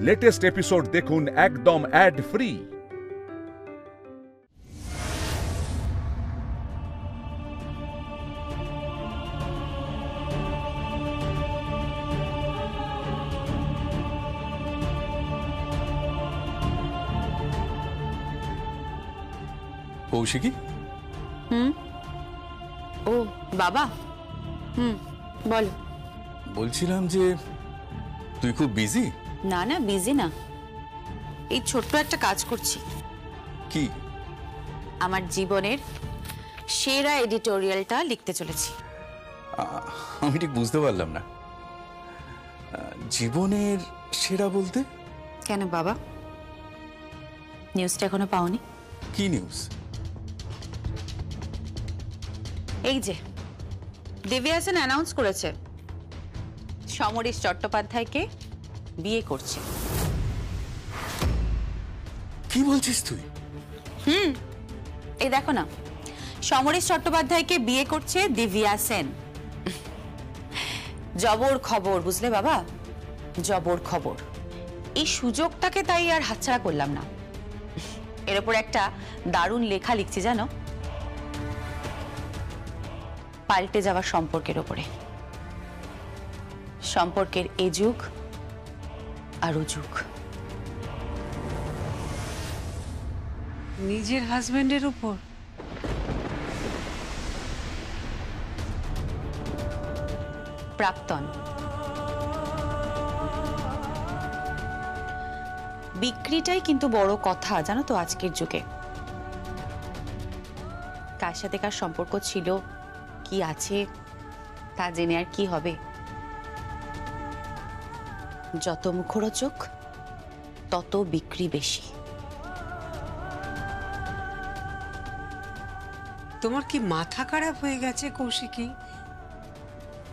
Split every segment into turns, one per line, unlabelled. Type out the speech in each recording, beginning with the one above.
Latest episode দেখুন একদম add free.
Kaushiki?
ও বাবা, বলো।
বলছিলাম যে তুই খুব বিজি?
না না, বিজি না, এই ছোট্ট একটা কাজ করছি।
কি?
আমার জীবনের সেরা এডিটোরিয়ালটা লিখতে চলেছি।
আমি ঠিক বুঝতে পারলাম না, জীবনের সেরা বলতে?
কেন বাবা, নিউজটা এখনো পাওনি?
কি নিউজ?
এই যে দিব্যা সেন অ্যানাউন্স করেছে সমরেশ চট্টোপাধ্যায়কে বিয়ে করছে।
কি বলছিস তুই?
এই দেখো না, সমরেশ চট্টোপাধ্যায়কে বিয়ে করছে দিব্যা সেন। জবর খবর, বুঝলে বাবা, জবর খবর। এই সুযোগটাকে তাই আর হাতছাড়া করলাম না। এর উপর একটা দারুণ লেখা লিখছি জানো, পাল্টে যাওয়া সম্পর্কের উপরে। সম্পর্কের এ যুগ আর ও যুগ।
নিজের হাজবেন্ডের উপর?
প্রাক্তন। বিক্রিটাই কিন্তু বড় কথা জানো তো আজকের যুগে। কার সাথে কার সম্পর্ক ছিল, কি আছে, তা জেনে আর কি হবে? যত মুখরোচক তত বিক্রি বেশি।
তোমার কি মাথা খারাপ হয়ে গেছে কৌশিকী?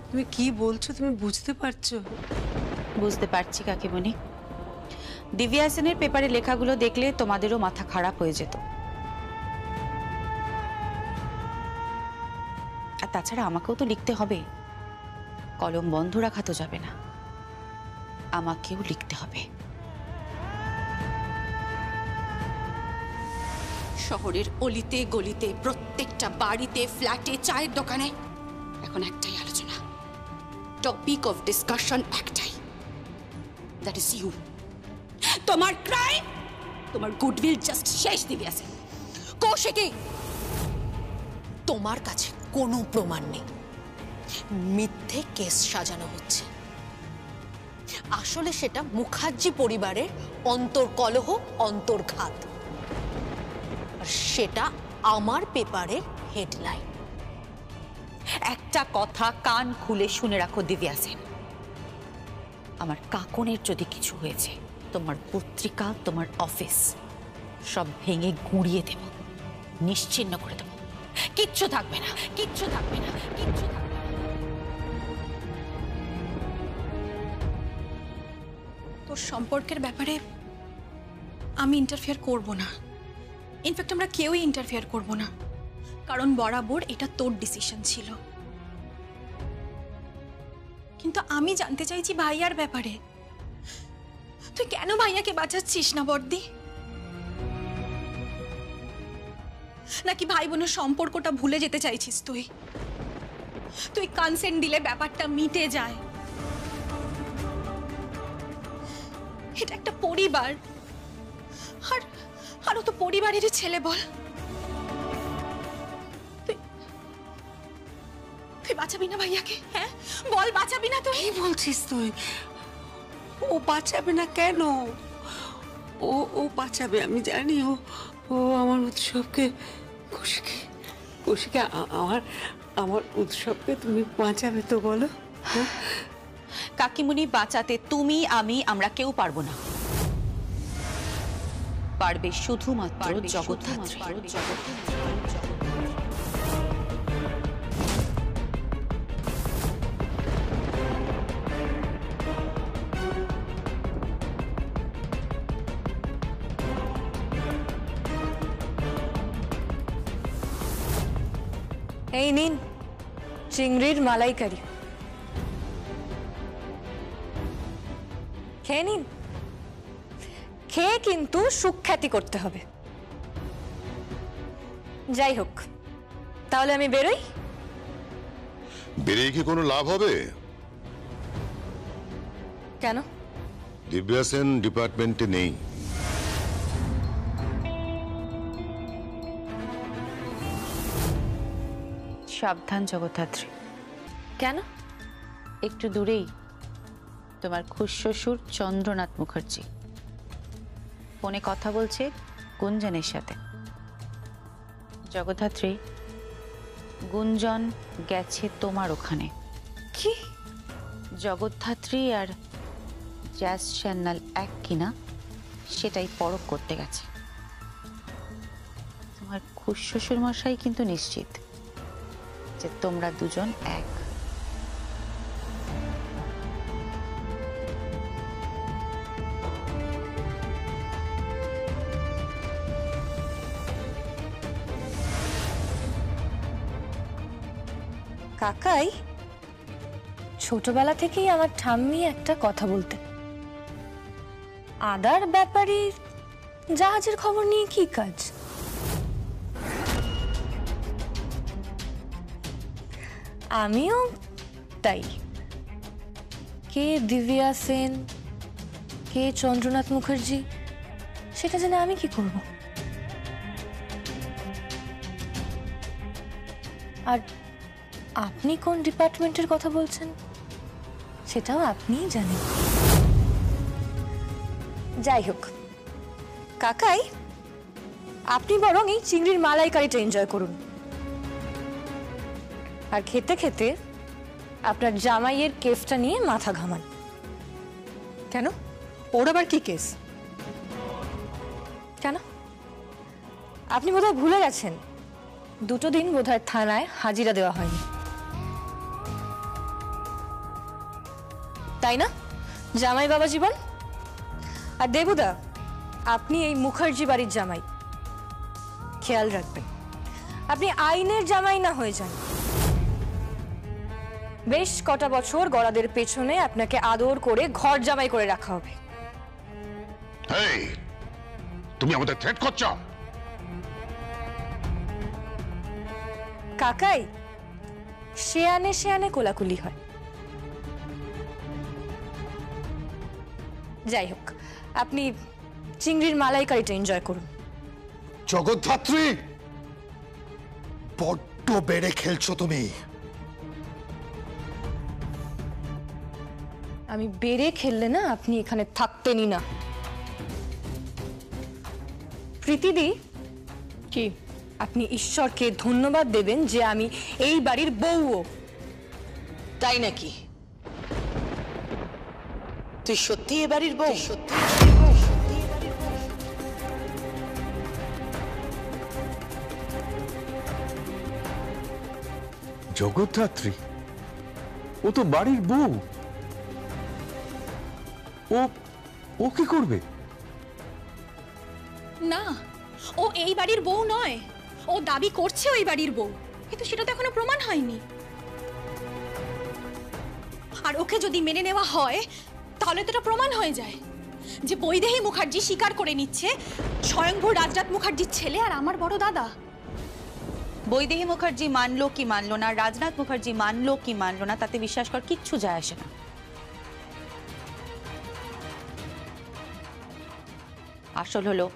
তুমি কি বলছো, তুমি বুঝতে পারছো?
বুঝতে পারছি কাকিমণি। দিব্যা সেনের পেপারে লেখাগুলো দেখলে তোমাদেরও মাথা খারাপ হয়ে যেত। আর তাছাড়া আমাকেও তো লিখতে হবে, কলম বন্ধ রাখা তো যাবে না, আমাকেও লিখতে হবে।
শহরের অলিতে গলিতে, প্রত্যেকটা বাড়িতে, ফ্ল্যাটে, চায়ের দোকানে এখন একটাই আলোচনা, টপিক অফ ডিসকাশন একটাই, দ্যাট ইজ ইউ। তোমার ক্রাইম, তোমার গুডউইল জাস্ট শেষ দিবি আছে। কৌশিকী, তোমার কাছে কোনো প্রমাণ নেই, মিথ্যে কেস সাজানো হচ্ছে। আসলে সেটা মুখার্জি পরিবারের অন্তর্কলহ, অন্তর্ঘাত, আর সেটা আমার পেপারের হেডলাইন।
একটা কথা কান খুলে শুনে রাখো দিব্যা সেন, আমার কাকনের যদি কিছু হয়েছে, তোমার পত্রিকা, তোমার অফিস সব ভেঙে গুঁড়িয়ে দেব, নিশ্চিহ্ন করে দেব, কিচ্ছু থাকবে না, কিচ্ছু থাকবে না, কিচ্ছু থাকবে না।
তোর সম্পর্কের ব্যাপারে আমি ইন্টারফেয়ার করব না। ইনফ্যাক্ট আমরা কেউই ইন্টারফেয়ার করব না, কারণ বরাবর এটা তোর ডিসিশন ছিল। কিন্তু আমি জানতে চাইছি ভাইয়ার ব্যাপারে। তুই কেন ভাইয়াকে বাঁচাচ্ছিস না বর্দি? নাকি ভাই বোনের সম্পর্কটা ভুলে যেতে চাইছিস তুই? তুই কনসেন্ট দিলে ব্যাপারটা মিটে যায়। এটা একটা পরিবার, আর ও তো পরিবারেরই ছেলে। বল, তুই বাঁচাবি না ভাইয়াকে? হ্যাঁ বল, বাঁচাবি না তুই?
কি বলছিস তুই? ও বাঁচাবে না কেন? ও বাঁচাবে, আমি জানি। ও আমার উৎসবকে, কৌশিকী, আমার উৎসবকে তুমি বাঁচাবে তো, বলো?
কাকিমুনি, বাঁচাতে তুমি, আমি, আমরা কেউ পারবো না। পারবে শুধুমাত্র জগদ্ধাত্রী।
এই নিন চিংড়ির মালাইকারি, খেয়ে নিন। খেয়ে কিন্তু সুখ্যাতি করতে হবে। যাই হোক, তাহলে আমি বেরোই।
বেরিয়ে কি কোনো লাভ হবে?
কেন?
দিব্যা সেন ডিপার্টমেন্টে নেই।
সাবধান জগদ্ধাত্রী।
কেন?
একটু দূরেই তোমার খুড়শ্বশুর চন্দ্রনাথ মুখার্জি ফোনে কথা বলছে গুঞ্জনের সাথে। জগদ্ধাত্রী, গুঞ্জন গেছে তোমার ওখানে।
কি?
জগদ্ধাত্রী আর জ্যাজ সান্যাল এক কিনা সেটাই পরখ করতে গেছে। তোমার খুড়শ্বশুর মশাই কিন্তু নিশ্চিত যে তোমরা দুজন এক।
কাকাই ছোটবেলা থেকেই আমার ঠাম্মি একটা কথা বলতেন, আদার ব্যাপারে জাহাজের খবর নিয়ে কি কাজ। আমিও তাই। কে দিব্যা সেন, কে চন্দ্রনাথ মুখার্জি, সেটা জেনে আমি কি করব? আর আপনি কোন ডিপার্টমেন্টের কথা বলছেন সেটাও আপনিই জানেন। যাই হোক কাকাই, আপনি বরং এই চিংড়ির মালাইকারিটা এনজয় করুন, আর খেতে খেতে আপনার জামাইয়ের কেসটা নিয়ে মাথা ঘামান।
কেন? ওর আবার কি কেস?
কেন? আপনি বোধহয় ভুলে গেছেন, 2 দিন বোধহয় থানায় হাজিরা দেওয়া হয়নি, তাই না জামাই বাবা জীবন? আর দেবুদা, আপনি এই মুখার্জি বাড়ির জামাই, খেয়াল রাখবেন আপনি আইনের জামাই না হয়ে যান। বেশ কটা বছর গড়াদের পেছনে আপনাকে আদর করে ঘর জামাই করে রাখা হবে।
এই, তুমি আমাদের থ্রেট করছো?
কাকাই, শেয়ানে শেয়ানে কোলাকুলি হয়। যাই হোক, আপনি চিংড়ির মালাইকারিটা এনজয় করুন।
জগদ্ধাত্রী, বড্ড বেড়ে খেলছো তুমি।
আমি বেড়ে খেললে না আপনি এখানে থাকতেনই না। প্রীতিদি,
কি?
আপনি ঈশ্বরকে ধন্যবাদ দেবেন যে আমি এই বাড়ির বউও।
তাই নাকি? তুই সত্যি এ বাড়ির বউ?
জগদ্ধাত্রী, ও তো বাড়ির বউ। ও কি করবে?
না, ও এই বাড়ির বউ নয়। ও দাবি করছে ওই বাড়ির বউ, কিন্তু সেটা তো এখনো প্রমাণ হয়নি। আর ওকে যদি মেনে নেওয়া হয় তাহলে তো এটা প্রমাণ হয়ে যায় যে বৈদেহী মুখার্জি স্বীকার করে নিচ্ছে স্বয়ংভূ রাজনাথ মুখার্জির ছেলে আর আমার বড় দাদা।
বৈদেহী মুখার্জি মানলো কি মানলো না, রাজনাথ মুখার্জি মানলো কি মানলো না, তাতে বিশ্বাস কর কিচ্ছু যায় আসে না। আসল হলো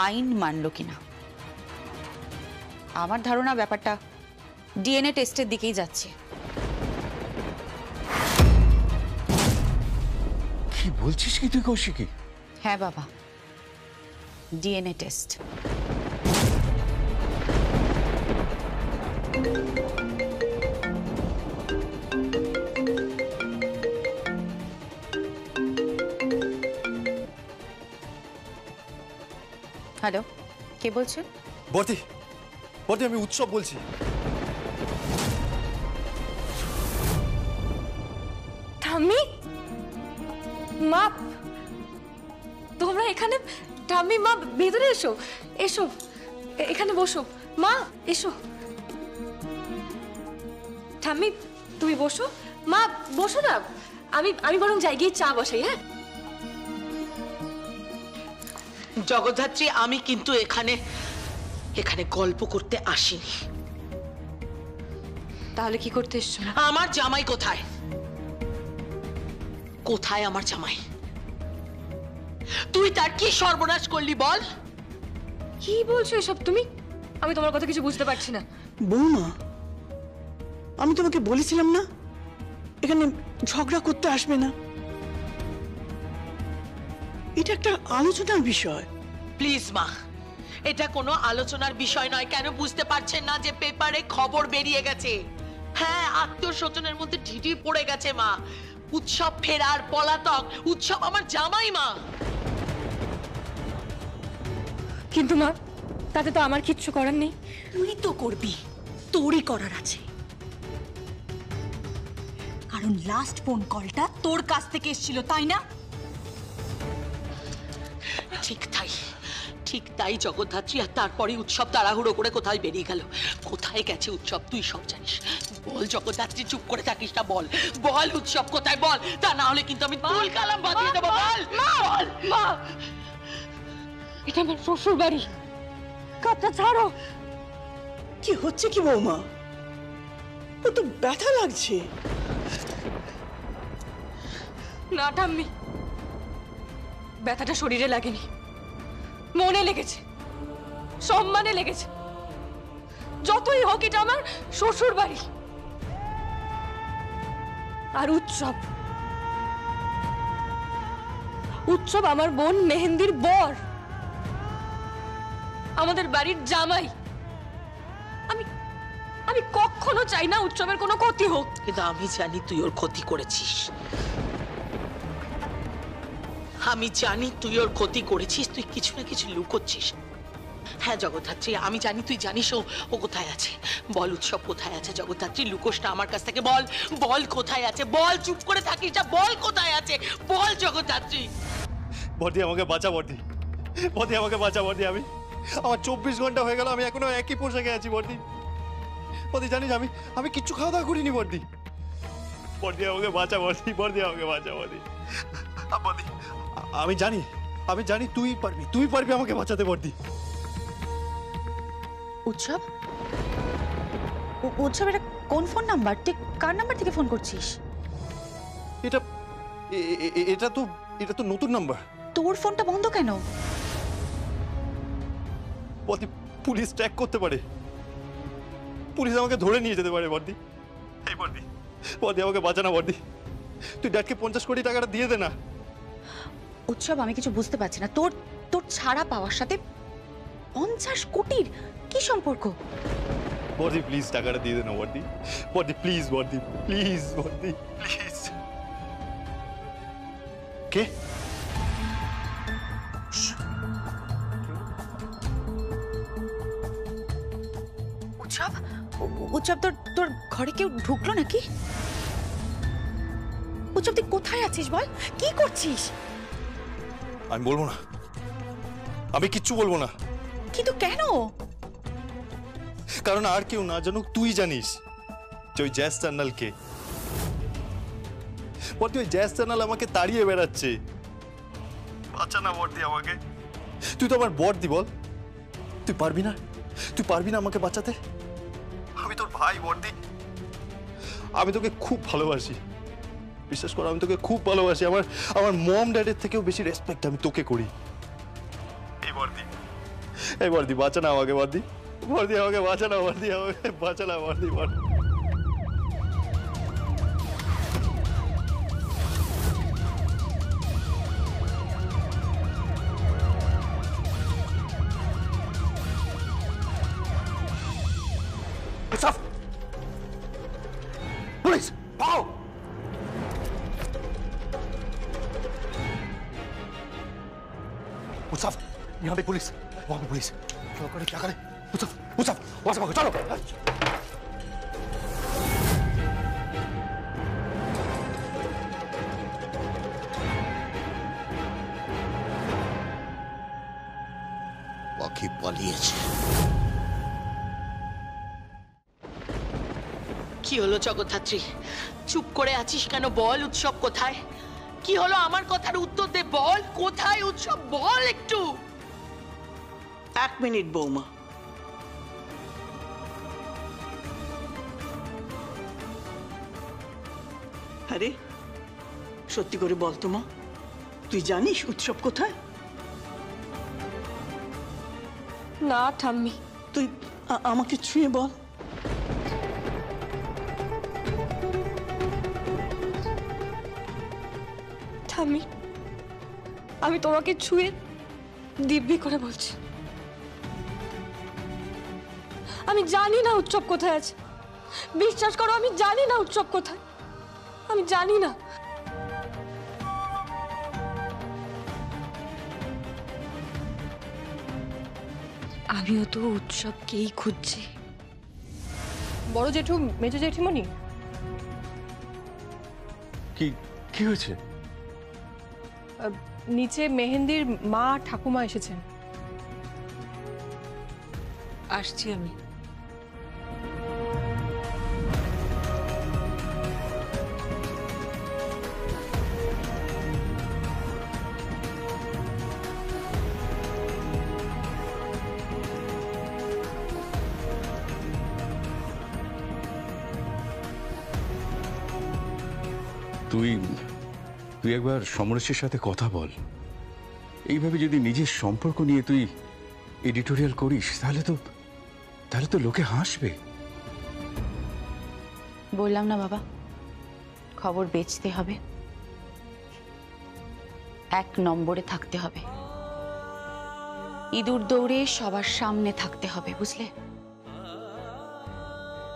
আইন মানলো কিনা। আমার ধারণা ব্যাপারটা ডিএনএ টেস্টের দিকেই যাচ্ছে।
কি বলছিস কি তুই কৌশিকী?
হ্যাঁ বাবা, ডিএনএ টেস্ট। হ্যালো, কে বলছেন?
বর্দি, বর্দি, আমি উৎসব বলছি।
ঠাম্মি, মা, তোমরা এখানে? ঠাম্মি, মা, ভেতরে এসো, এসো, এখানে বসো। মা, এসো। ঠাম্মি, তুমি বসো। মা, বসো না। আমি বরং যাই গিয়ে চা বসাই। হ্যাঁ,
জগদ্ধাত্রী, আমি কিন্তু এখানে গল্প করতে আসিনি।
তাহলে কি করতে এসছো?
আমার জামাই কোথায়? কোথায় আমার জামাই? তুই তার কি সর্বনাশ করলি বল?
কি বলছো এসব তুমি? আমি তোমার কথা কিছু বুঝতে পারছি না।
বৌমা, আমি তোমাকে বলেছিলাম না এখানে ঝগড়া করতে আসবে না। এটা একটা আলোচনার বিষয়।
প্লিজ মা, এটা কোনো আলোচনার বিষয় নয়। কেন বুঝতে পারছেন না যে পেপারে খবর বেরিয়ে গেছে? হ্যাঁ, আত্মস্বজনের মধ্যে ঢিঢি পড়ে গেছে মা। উৎসব ফেরার পলাতক। উৎসব আমার জামাই মা।
কিন্তু মা, তাতে তো আমার কিচ্ছু করার নেই।
তুই তো করবি, তোরই করার আছে। কারণ লাস্ট ফোন কলটা তোর কাছ থেকে এসেছিল, তাই না?
ঠিক তাই জগদ্ধাত্রী। আর তারপরে উৎসব তাড়াহুড়ো করে কোথায় বেরিয়ে গেল। কোথায় গেছে উৎসব তুই সব জানিস। বল জগদ্ধাত্রী, চুপ করে থাকিস না। বল বল উৎসব কোথায় বল। তা না হলে কিন্তু আমি তুল কালাম বাঁধিয়ে দেবো। বল বল।
মা, এটা আমার শ্বশুর বাড়ি। কাপটা ছাড়ো।
কি হচ্ছে কি বৌমা? ও তো ব্যথা লাগছে।
না ঠাম্মি, ব্যথাটা শরীরে লাগেনি, মনে লেগেছে, সম্মানে লেগেছে। যতই হোক এটা আমার শ্বশুর বাড়ি। আর উৎসব আমার বোন মেহেন্দির বর, আমাদের বাড়ির জামাই। আমি কখনো চাই না উৎসবের কোনো ক্ষতি হোক।
কিন্তু আমি জানি তুই ওর ক্ষতি করেছিস। আমি জানি তুই ওর ক্ষতি করেছিস। তুই কিছু না কিছু লুকোচ্ছিস। হ্যাঁ জগদ্ধাত্রী, আমি জানি তুই জানিস ও কোথায় আছে। বল উৎসব কোথায় আছে জগদ্ধাত্রী? লুকোস না আমার কাছ থেকে। বল বল কোথায় আছে। বল, চুপ করে থাকিস না। বল কোথায় আছে। বল জগদ্ধাত্রী।
বর্দি আমাকে বাঁচা, বর্দি বর্দি আমাকে বাঁচা বর্দি। আমার 24 ঘন্টা হয়ে গেল, আমি এখনো একই পোশাকে আছি বর্দি। বর্দি জানিস আমি কিচ্ছু খাওয়া দাওয়া করিনি বর্দি। বর্দি আমাকে বাঁচা বর্দি। বর্দি আমাকে বাঁচা বর্দি। বর্দি আমি জানি তুই পারবি আমাকে বাঁচাতে বর্দি।
উৎসব, এটা কোন ফোন নাম্বার? তুই কার নাম্বার থেকে ফোন করছিস?
এটা তো নতুন নাম্বার।
তোর ফোনটা বন্ধ কেন?
বর্দি, পুলিশ ট্র্যাক করতে পারে। পুলিশ আমাকে ধরে নিয়ে যেতে পারে বর্দি। এই বর্দি আমাকে বাঁচা না বর্দি। তুই ড্যাডকে 50 কোটি টাকাটা দিয়ে দে না।
উৎসব, আমি কিছু বুঝতে পারছি না। তোর ছাড়া পাওয়ার সাথে 50 কোটির কি সম্পর্ক?
বর্দি প্লিজ টাকাটা দিয়ে দে না বর্দি। বর্দি প্লিজ, বর্দি প্লিজ, বর্দি প্লিজ। কে?
উৎসব, তোর ঘরে কেউ ঢুকলো নাকি? উৎসব, তুই কোথায় আছিস বল? কি করছিস?
আমি বলবো না, আমি কিচ্ছু বলবো না।
কিন্তু কেন?
কারণ আর কেউ না জানুক, তুই জানিস যে ওই জ্যাজ চ্যানেল কে। বর্দি, ওই জ্যাজ চ্যানেল আমাকে তাড়িয়ে বেড়াচ্ছে। বাঁচা না বর্দি আমাকে। তুই তো আমার বর্দি, বল তুই পারবি না? তুই পারবি না আমাকে বাঁচাতে? আমি তোর ভাই বর্দি। আমি তোকে খুব ভালোবাসি, বিশ্বাস কর, আমি তোকে খুব ভালোবাসি। আমার মম ড্যাডের থেকেও বেশি রেসপেক্ট আমি তোকে করি। এই বর্দি বাঁচা না আমাকে বর্দি। বর্দি আমাকে বাঁচা না বর্দি। আমাকে বাঁচা না বর্দি। বর্দি
पुलिस आओ। मुसाफ, यहाँ पे पुलिस, वहाँ पे पुलिस। क्या करे? मुसाफ, वहाँ से भागो, चलो।
পাখি পালিয়েছে।
কি হলো জগদ্ধাত্রী? চুপ করে আছিস কেন? বল উৎসব কোথায়? কি হলো? আমার কথার উত্তর দে। বল কোথায় উৎসব? বল একটু। এক মিনিট বৌমা।
আরে সত্যি করে বল তো মা, তুই জানিস উৎসব কোথায়?
না ঠাম্মি,
তুই আমাকে ছুঁয়ে বল।
ঠাম্মি, আমি তোমাকে ছুঁয়ে দিব্যি করে বলছি, আমি জানি না উৎসব কোথায় আছে। বিশ্বাস করো, আমি জানি না উৎসব কোথায়, আমি জানি না। আমিও তো উৎসবকেই খুঁজছি।
বড় জেঠু, মেজো জেঠিমণি,
কি কি হয়েছে?
নিচে মেহেন্দির মা ঠাকুমা এসেছেন।
আসছি আমি।
তুই তুই একবার সমরেশের সাথে কথা বল। এইভাবে যদি নিজের সম্পর্ক নিয়ে তুই এডিটোরিয়াল করিস তাহলে তো লোকে হাসবে।
বললাম না বাবা, খবর বেচতে হবে, 1 নম্বরে থাকতে হবে, ইঁদুর দৌড়ে সবার সামনে থাকতে হবে, বুঝলে?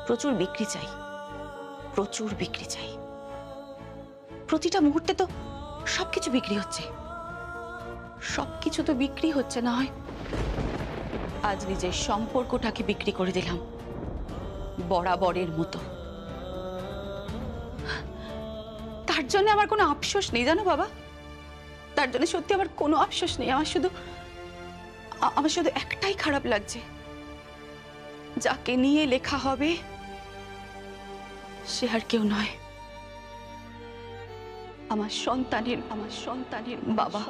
প্রচুর বিক্রি চাই, প্রচুর বিক্রি চাই। প্রতিটা মুহূর্তে তো সবকিছু বিক্রি হচ্ছে, সবকিছু তো বিক্রি হচ্ছে না হয়। আজ নিজের সম্পর্কটাকে বিক্রি করে দিলাম বরাবরের মতো। তার জন্য আমার কোনো আফসোস নেই জানো বাবা, তার জন্য সত্যি আমার কোনো আফসোস নেই। আমার শুধু একটাই খারাপ লাগছে, যাকে নিয়ে লেখা হবে সে আর কেউ নয়, আমার সন্তানের বাবা।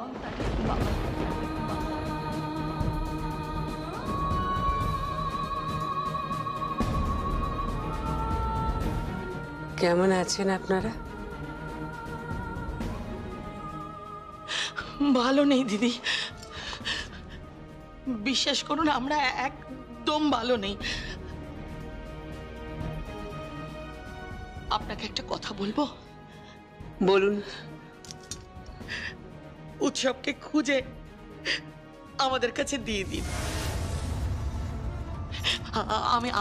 কেমন আছেন আপনারা?
ভালো নেই দিদি, বিশ্বাস করুন আমরা একদম ভালো নেই। আপনাকে একটা কথা বলবো?
বলুন।
উৎসবকে খুঁজে আমাদের কাছে দিয়ে দিন।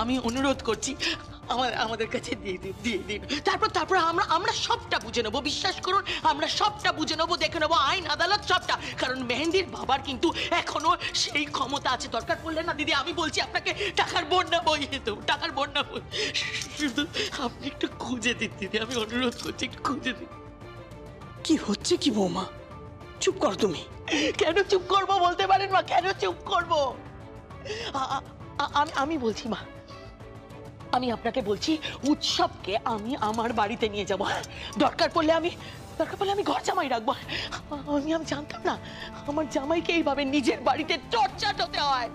আমি অনুরোধ করছি, আমাদের কাছে দিয়ে দিন। তারপর আমরা সবটা বুঝে নেবো। বিশ্বাস করুন, আমরা সবটা বুঝে নেবো, দেখে নেবো, আইন আদালত সবটা। কারণ মেহেন্দির বাবার কিন্তু এখনো সেই ক্ষমতা আছে। দরকার পড়লে না দিদি, আমি বলছি আপনাকে টাকার বন্যা বইয়ে দেবো, টাকার বন্যা বই। শুধু আপনি একটু খুঁজে দিন দিদি, আমি অনুরোধ করছি, একটু খুঁজে দিন।
কি হচ্ছে কি বৌমা? চুপ কর তুমি।
কেন চুপ করবো বলতে পারেন মা? কেন চুপ করবো? আমি বলছি মা, আমি আপনাকে বলছি, উৎসবকে আমি আমার বাড়িতে নিয়ে যাবো। দরকার পড়লে আমি ঘর জামাই রাখবো। আমি জানতাম না আমার জামাইকে এইভাবে নিজের বাড়িতে টর্চার হতে হয়।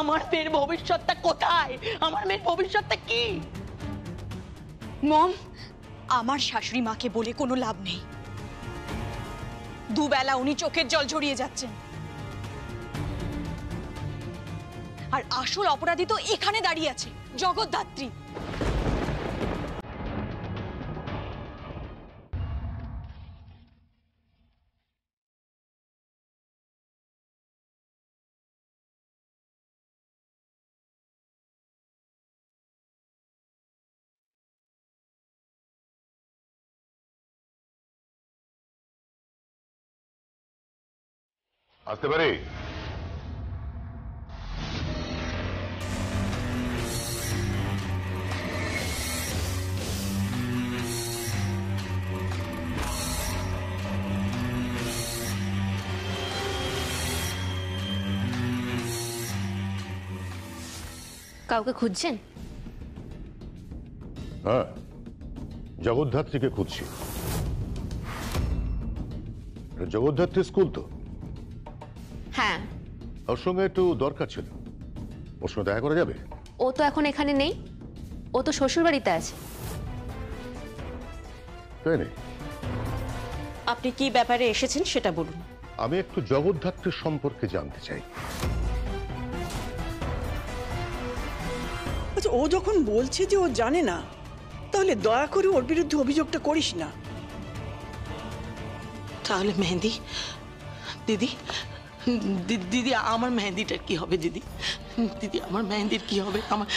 আমার মেয়ের ভবিষ্যৎটা কোথায়? আমার মেয়ের ভবিষ্যৎটা কি?
মম, আমার শাশুড়ি মাকে বলে কোনো লাভ নেই। দুবেলা উনি চোখের জল ঝরিয়ে যাচ্ছেন, আর আসল অপরাধী তো এখানে দাঁড়িয়ে আছে, জগদ্ধাত্রী।
আসতে পারি?
কাউকে খুঁজছেন?
হ্যাঁ, জগদ্ধাত্রীকে খুঁজছি। জগদ্ধাত্রী স্কুল তো?
হ্যাঁ।
ওর সঙ্গে একটু দরকার ছিল, ওর সঙ্গে দেখা করা যাবে?
ও তো এখন এখানে নেই, ও তো শ্বশুর বাড়িতে আছে।
তাই নেই?
আপনি কি ব্যাপারে এসেছেন সেটা বলুন।
আমি একটু জগদ্ধাত্রীর সম্পর্কে জানতে চাই।
আচ্ছা, ও যখন বলছে যে ও জানে না, তাহলে দয়া করে ওর বিরুদ্ধে অভিযোগটা করিস না।
তাহলে মেহেন্দি দিদি, দিদি আমার মেহেন্দিটার কি হবে? দিদি দিদি আমার মেহেন্দির কি হবে? আমার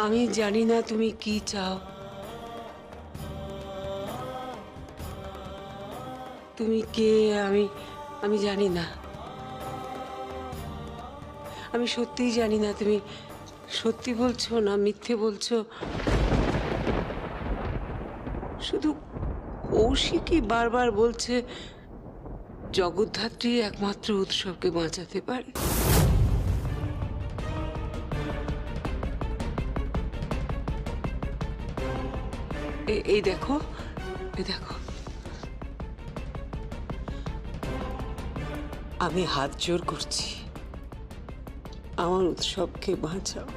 আমি জানি না তুমি কি চাও, তুমি কে আমি জানি না। আমি সত্যিই জানি না তুমি সত্যি বলছো না মিথ্যে বলছো। শুধু কৌশিকই বারবার বলছে জগদ্ধাত্রী একমাত্র উৎসবকে বাঁচাতে পারে। এই দেখো, এই দেখো, আমি হাত জোর করছি, আমার উৎসবকে বাঁচাও,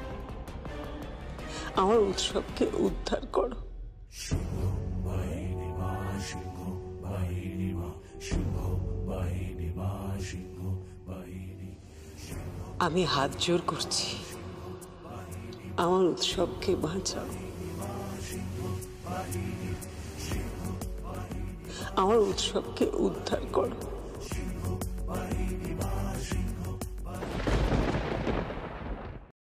আমার উৎসবকে উদ্ধার করো। আমি হাত জোর করছি, আমার উৎসবকে বাঁচাও, আমার উৎসবকে উদ্ধার করো।